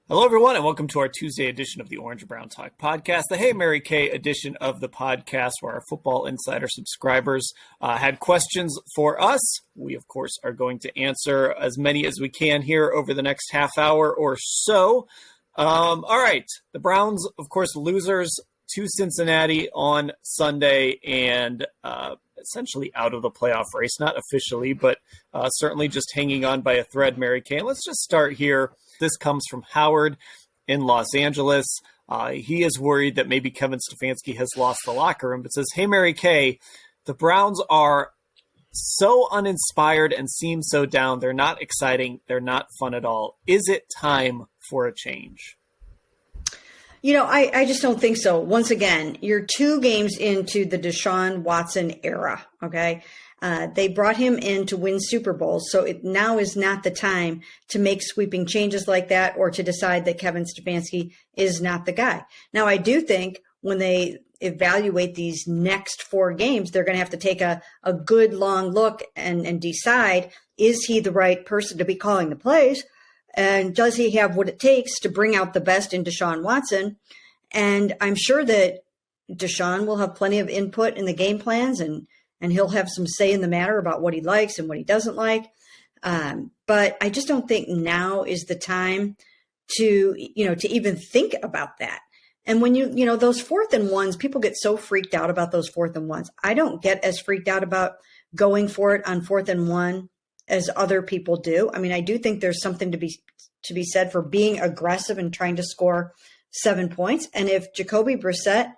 Hello, everyone, and welcome to our Tuesday edition of the Orange and Brown Talk podcast, the Hey Mary Kay edition of the podcast, where our Football Insider subscribers had questions for us. We, of course, are going to answer as many as we can here over the next half hour or so. All right, the Browns, of course, losers to Cincinnati on Sunday and essentially out of the playoff race, not officially, but certainly just hanging on by a thread, Mary Kay. And let's just start here. This comes from Howard in Los Angeles. He is worried that maybe Kevin-Stefanski has lost the locker room, but says, hey, Mary Kay, the Browns are so uninspired and seem so down. They're not exciting. They're not fun at all. Is it time for a change? You know, I just don't think so. Once again, you're 2 games into the Deshaun Watson era, okay? They brought him in to win Super Bowls, so now is not the time to make sweeping changes like that or to decide that Kevin Stefanski is not the guy. Now, I do think when they evaluate these next 4 games, they're going to have to take a good long look and decide, is he the right person to be calling the plays? And does he have what it takes to bring out the best in Deshaun Watson? And I'm sure that Deshaun will have plenty of input in the game plans and he'll have some say in the matter about what he likes and what he doesn't like. But I just don't think now is the time to even think about that. And when those 4th and 1s, people get so freaked out about those 4th and 1s. I don't get as freaked out about going for it on 4th and 1 as other people do. I mean, I do think there's something to be said for being aggressive and trying to score 7 points. And if Jacoby Brissett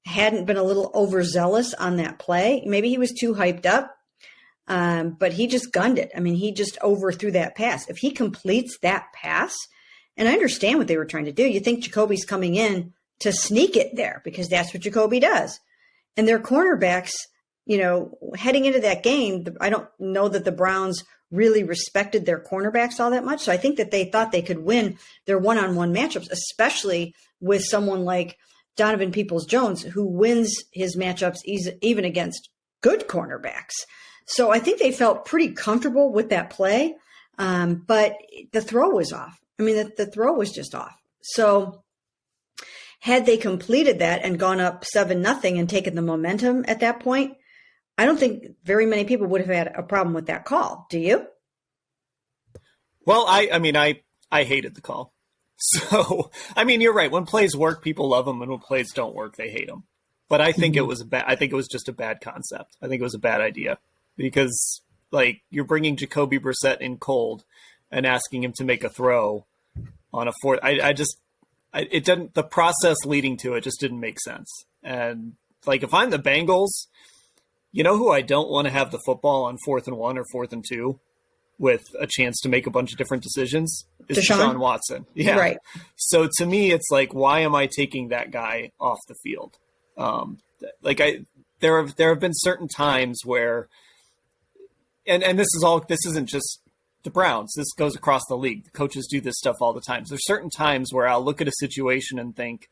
hadn't been a little overzealous on that play, maybe he was too hyped up, but he just gunned it. I mean, he just overthrew that pass. If he completes that pass, and I understand what they were trying to do, you think Jacoby's coming in to sneak it there because that's what Jacoby does. And their cornerbacks, heading into that game, I don't know that the Browns really respected their cornerbacks all that much. So I think that they thought they could win their one-on-one matchups, especially with someone like Donovan Peoples-Jones, who wins his matchups even against good cornerbacks. So I think they felt pretty comfortable with that play, but the throw was off. I mean, the throw was just off. So had they completed that and gone up 7-0 and taken the momentum at that point, I don't think very many people would have had a problem with that call. Do you? Well, I hated the call. So, I mean, you're right. When plays work, people love them, and when plays don't work, they hate them. But I think it was just a bad concept. I think it was a bad idea because, you're bringing Jacoby Brissett in cold and asking him to make a throw on a 4th. It didn't. The process leading to it just didn't make sense. And if I'm the Bengals, you know who I don't want to have the football on 4th and 1 or 4th and 2 with a chance to make a bunch of different decisions is Deshaun Watson. Yeah. Right. So to me, it's why am I taking that guy off the field? There have been certain times where, and this isn't just the Browns. This goes across the league. The coaches do this stuff all the time. So there's certain times where I'll look at a situation and think,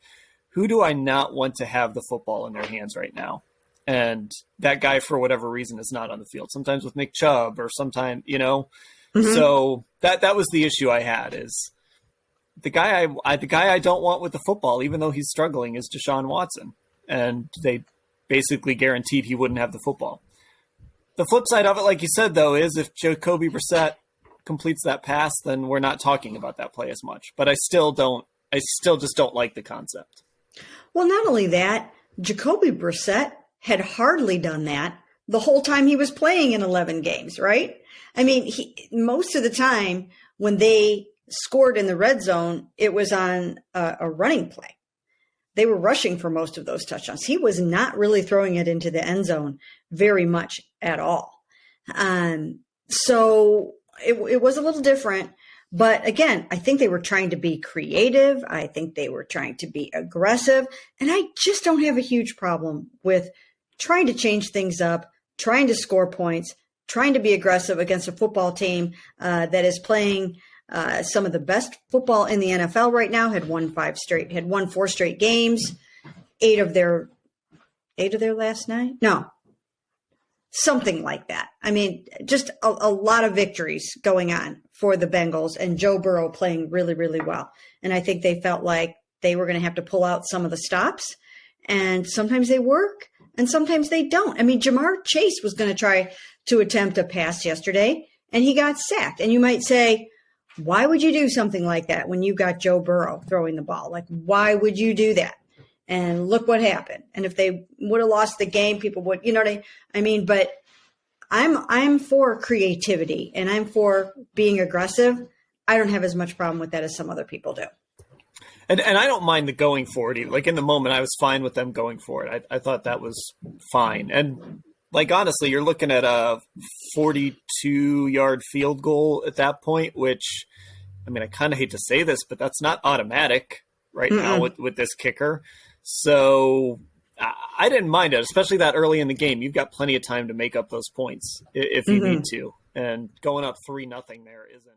who do I not want to have the football in their hands right now? And that guy, for whatever reason, is not on the field. Sometimes with Nick Chubb or sometimes, Mm-hmm. So that was the issue I had is the guy I don't want with the football, even though he's struggling, is Deshaun Watson. And they basically guaranteed he wouldn't have the football. The flip side of it, like you said, though, is if Jacoby Brissett completes that pass, then we're not talking about that play as much. But I still just don't like the concept. Well, not only that, Jacoby Brissett had hardly done that the whole time he was playing in 11 games, right? I mean, most of the time when they scored in the red zone, it was on a running play. They were rushing for most of those touchdowns. He was not really throwing it into the end zone very much at all. So it was a little different. But again, I think they were trying to be creative. I think they were trying to be aggressive. And I just don't have a huge problem with trying to change things up, trying to score points, trying to be aggressive against a football team that is playing some of the best football in the NFL right now, had won 4 straight games, 8 of their last 9. No, something like that. I mean, just a lot of victories going on for the Bengals and Joe Burrow playing really, really well. And I think they felt like they were going to have to pull out some of the stops, and sometimes they work and sometimes they don't. I mean, Jamar Chase was going to try to attempt a pass yesterday and he got sacked. And you might say, why would you do something like that when you got Joe Burrow throwing the ball? Like, why would you do that? And look what happened. And if they would have lost the game, people would, you know what I mean? But I'm for creativity and I'm for being aggressive. I don't have as much problem with that as some other people do. And I don't mind the going for it. Like in the moment, I was fine with them going for it. I thought that was fine. And like, honestly, you're looking at a 42-yard field goal at that point, which, I mean, I kind of hate to say this, but that's not automatic right now with this kicker. So I didn't mind it, especially that early in the game. You've got plenty of time to make up those points if you need to. And going up 3-0 there isn't.